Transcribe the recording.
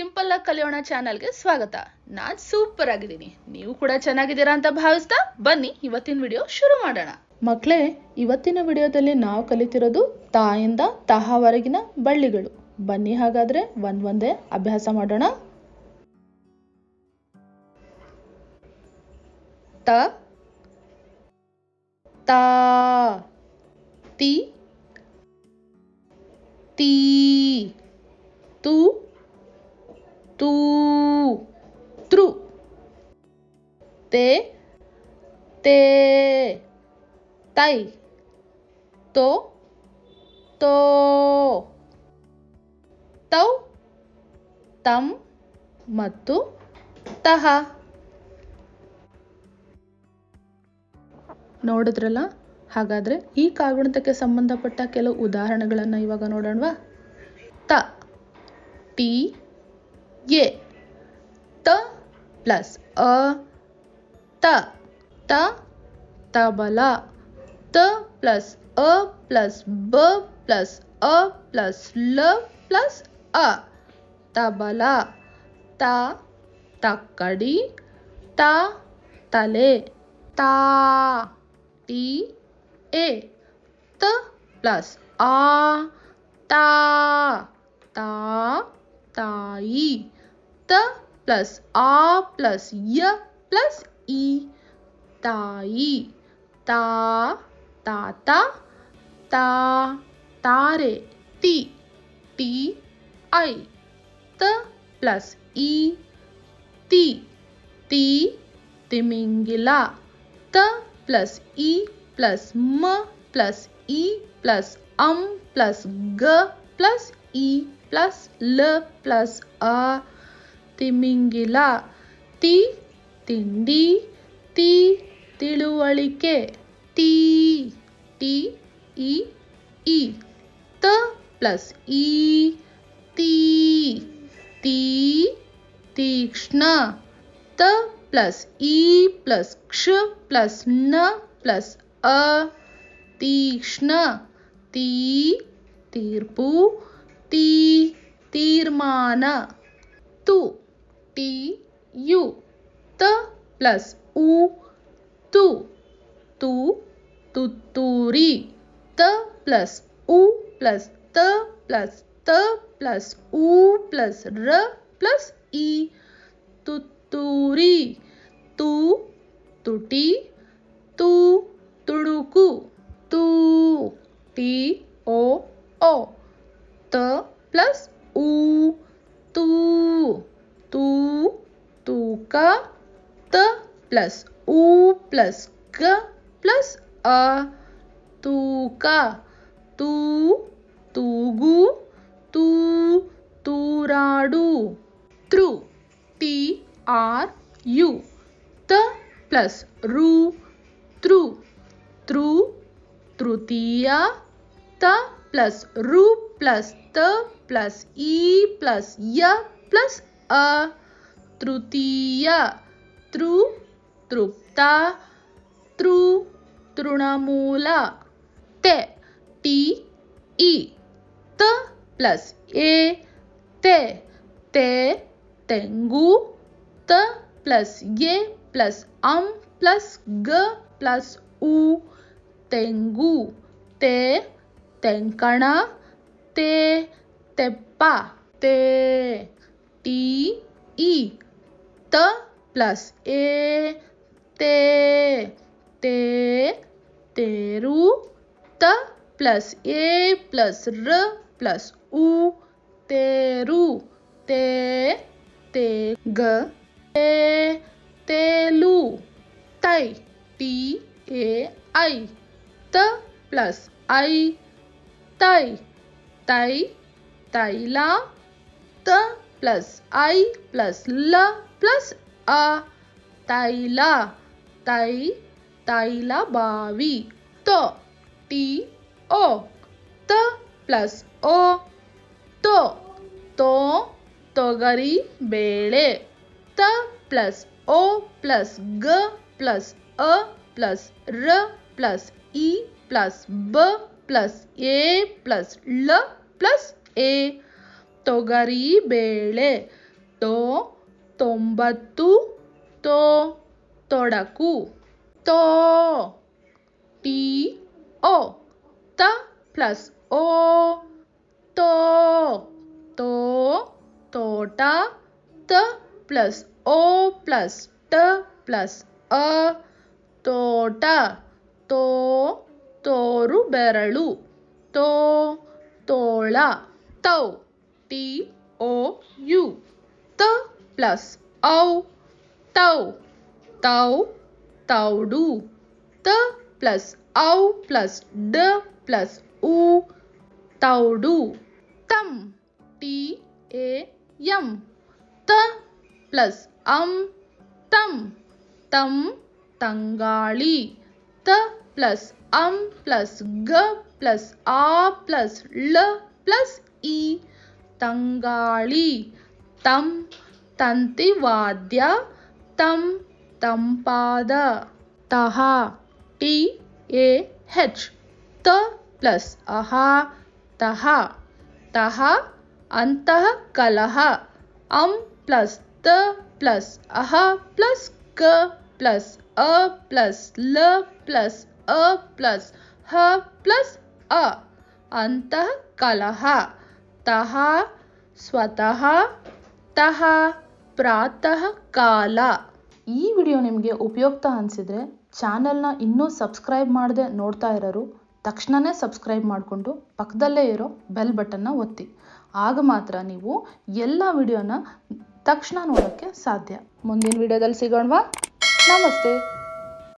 Simple ಆಗಿ ಕಲಿಯೋಣ ಚಾನಲ್ಗೆ ಸ್ವಾಗತ. ನಾನ್ ಸೂಪರ್ ಆಗಿದ್ದೀನಿ, ನೀವು ಕೂಡ ಚೆನ್ನಾಗಿದ್ದೀರಾ ಅಂತ ಭಾವಿಸ್ತಾ ಬನ್ನಿ ಇವತ್ತಿನ ವಿಡಿಯೋ ಶುರು ಮಾಡೋಣ. ಮಕ್ಕಳೇ, ಇವತ್ತಿನ ವಿಡಿಯೋದಲ್ಲಿ ನಾವು ಕಲಿತಿರೋದು ತಾಯಿಂದ ತಹವರೆಗಿನ ಬಳ್ಳಿಗಳು. ಬನ್ನಿ ಹಾಗಾದ್ರೆ ಒಂದೇ ಅಭ್ಯಾಸ ಮಾಡೋಣ. ತ ತಾ ತಿ ತೀ ತು ತೂ ತೃ ತೇ ತೇ ತೈ ತೋ ತೋ ತೌ ತಂ ಮತ್ತು ತಹ. ನೋಡಿದ್ರಲ್ಲ? ಹಾಗಾದ್ರೆ ಈ ಕಾಗುಣಿತಕ್ಕೆ ಸಂಬಂಧಪಟ್ಟ ಕೆಲವು ಉದಾಹರಣೆಗಳನ್ನು ಇವಾಗ ನೋಡೋಣವಾ? ತ ಟಿ ಎ ತ ಪ್ಲಸ್ ಅ ತ ತ ತಬಲ ತ ಪ್ಲಸ್ ಅ ಪ್ಲಸ್ ಬ ಪ್ಲಸ್ ಅ ಪ್ಲಸ್ ಲ ಪ್ಲಸ್ ಅ ತಬಲ. ತ ತಕ್ಕಡಿ ತ ತಲೆ ತಾ ಟಿ ಎ ತ ಪ್ಲಸ್ ಆ ತಾ ತಾ ತಾಯಿ ತ ಪ್ಲಸ್ ಆ ಪ್ಲಸ್ ಯ ಪ್ಲಸ್ ಇ ತಾಯಿ ತಾ ತಾತ ತಾ ತಾರೆ ತಿ ಟಿ ಐ ತ ಪ್ಲಸ್ ಇ ತಿ ತಿ ತಿಮಿಂಗಿಲ ತ ಪ್ಲಸ್ ಇ ಪ್ಲಸ್ ಮ ಪ್ಲಸ್ ಇ ಪ್ಲಸ್ ಅಂ ಪ್ಲಸ್ ಗ ಪ್ಲಸ್ ಇ ಪ್ಲಸ್ ಲ ಪ್ಲಸ್ ಅ ತಿಮಿಂಗಿಲ. ತಿ ತಿಂಡಿ ತಿ ತಿಳುವಳಿಕೆ ತೀ ಟಿ ಇ ಇ ತ ಪ್ಲಸ್ ಇ ತೀ ತೀ ತೀಕ್ಷ್ಣ ತ ಪ್ಲಸ್ ಇ ಪ್ಲಸ್ ಕ್ಷ ಪ್ಲಸ್ ನ ಪ್ಲಸ್ ಅ ತೀಕ್ಷ್ಣ. ತೀ ತೀರ್ಪು ತೀ ತೀರ್ಮಾನ ತು ಟಿ ಯು ತ ಪ್ಲಸ್ ಉ ತು ತು ತುತ್ತೂರಿ ತ ಪ್ಲಸ್ ಉ ಪ್ಲಸ್ ತ ಪ್ಲಸ್ ತ ಪ್ಲಸ್ ಉ ಪ್ಲಸ್ ರ ಪ್ಲಸ್ ಇ ತುತ್ತೂರಿ. ತು ತುಟಿ ತು ತುಡುಕು ತೂ ಟಿ ಓ ಓ ತ ಪ್ಲಸ್ ಉ ತೂ ತೂ ತೂಕ ತ ಪ್ಲಸ್ ಉ ಪ್ಲಸ್ ಕ ಪ್ಲಸ್ ಅ ತೂಕ. ತೂ ತೂಗು ತೂ ತೂರಾಡು ತೃ ಟಿ ಆರ್ ಯು ತ ಪ್ಲಸ್ ರು ತೃ ತೃ ತೃತೀಯ ತ ಪ್ಲಸ್ ರು ಪ್ಲಸ್ ತ ಪ್ಲಸ್ ಇ ಪ್ಲಸ್ ಯ ಪ್ಲಸ್ ಅ ತೃತೀಯ. ತೃ ತೃಪ್ತ ತೃ ತೃಣಮೂಲ ತೆ ಟಿ ಇ ತ ಪ್ಲಸ್ ಎ ತೆ ತೆ ತೆಂಗು ತ plus A plus um plus ಗ ಪ್ಲಸ್ ಉ ತೆಂಗು. ತೆ ತೆಂಕಣ ತೆ ತೆಪ್ಪ ತೇ ಟಿ ಇ ತ ಪ್ಲಸ್ ಎ ತೇ ತೇ ತೇರು ತ ಪ್ಲಸ್ ಎ ಪ್ಲಸ್ ರ ಪ್ಲಸ್ ಉ ತೇರು ತೇ ತೇ ಗ ತೇ ತೇಲು ತೈ ಟಿ ಎ ಐ ತ ಪ್ಲಸ್ ಐ ತೈ ತೈ ತೈಲ ತ ಪ್ಲಸ್ ಐ ಪ್ಲಸ್ ಲ ಪ್ಲಸ್ ಅ ತೈಲ ತೈ ತೈಲ ಬಾವಿ ತೊ ಟಿ ಓ ತ ಪ್ಲಸ್ ಓ ತೋ ತೋ ತೊಗರಿ ಬೇಳೆ ತ ಪ್ಲಸ್ ಓ ಪ್ಲಸ್ ಗ ಪ್ಲಸ್ ಅ ಪ್ಲಸ್ ರ ಪ್ಲಸ್ ಇ ಪ್ಲಸ್ ಬ ಪ್ಲಸ್ ಎ ಪ್ಲಸ್ ಲ ಪ್ಲಸ್ ಎ ತೊಗರಿ ಬೇಳೆ ತೋ ತೊಂಬತ್ತು ತೋ ತೊಡಕು ತೋ ಟಿ ಓ ತ ಪ್ಲಸ್ ಓ ತೋ ತೋ ತೋಟ ತ ಪ್ಲಸ್ ಓ ಪ್ಲಸ್ ಟ ಪ್ಲಸ್ ಅ ತೋಟ ತೋ ತೋರು ಬೆರಳು ತೋ ತೋಳ ತೌ ಟಿ ಓ ಯು ತ ಪ್ಲಸ್ ಔ ತೌ ತೌ ತೌಡು ತ ಪ್ಲಸ್ ಔ ಪ್ಲಸ್ ಡ ಪ್ಲಸ್ ಉ ತೌಡು ತಂ ಟಿ ಎ ಯಂ ತ ಪ್ಲಸ್ ಅಂ ತಂ ತಂ ತಂಗಾಳಿ ತ ಪ್ಲಸ್ ಅಂ ಪ್ಲಸ್ ಗ ಪ್ಲಸ್ ಆ ಪ್ಲಸ್ ಳ ಪ್ಲಸ್ ಇ ತಂಗಾಳಿ ತಂ ತಂತಿವಾದ್ಯ ತಂ ತಂಪಾದ ತಹ ಟಿ ಎ ಹೆಚ್ ತ ಪ್ಲಸ್ ಅಹ ತಹ ತಹ ಅಂತಃ ಕಲಹ ಅಂ ಪ್ಲಸ್ ತ ಪ್ಲಸ್ ಅಹ ಪ್ಲಸ್ ಕ ಪ್ಲಸ್ ಅ ಪ್ಲಸ್ ಲ ಪ್ಲಸ್ ಅ ಪ್ಲಸ್ ಹ ಪ್ಲಸ್ ಅ ಅಂತಃ ಕಲಹ ತಹ ಸ್ವತಃ ತಹ ಪ್ರಾತಃ ಕಾಲ. ಈ ವಿಡಿಯೋ ನಿಮಗೆ ಉಪಯುಕ್ತ ಅನಿಸಿದರೆ ಚಾನಲ್ನ ಇನ್ನೂ ಸಬ್ಸ್ಕ್ರೈಬ್ ಮಾಡದೆ ನೋಡ್ತಾ ಇರೋರು ತಕ್ಷಣವೇ ಸಬ್ಸ್ಕ್ರೈಬ್ ಮಾಡಿಕೊಂಡು ಪಕ್ಕದಲ್ಲೇ ಇರೋ ಬೆಲ್ ಬಟನ್ನ ಒತ್ತಿ. ಆಗ ಮಾತ್ರ ನೀವು ಎಲ್ಲ ವಿಡಿಯೋನ ತಕ್ಷಣ ನೋಡೋಕ್ಕೆ ಸಾಧ್ಯ. ಮುಂದಿನ ವಿಡಿಯೋದಲ್ಲಿ ಸಿಗೋಣವಾ? ನಮಸ್ತೆ.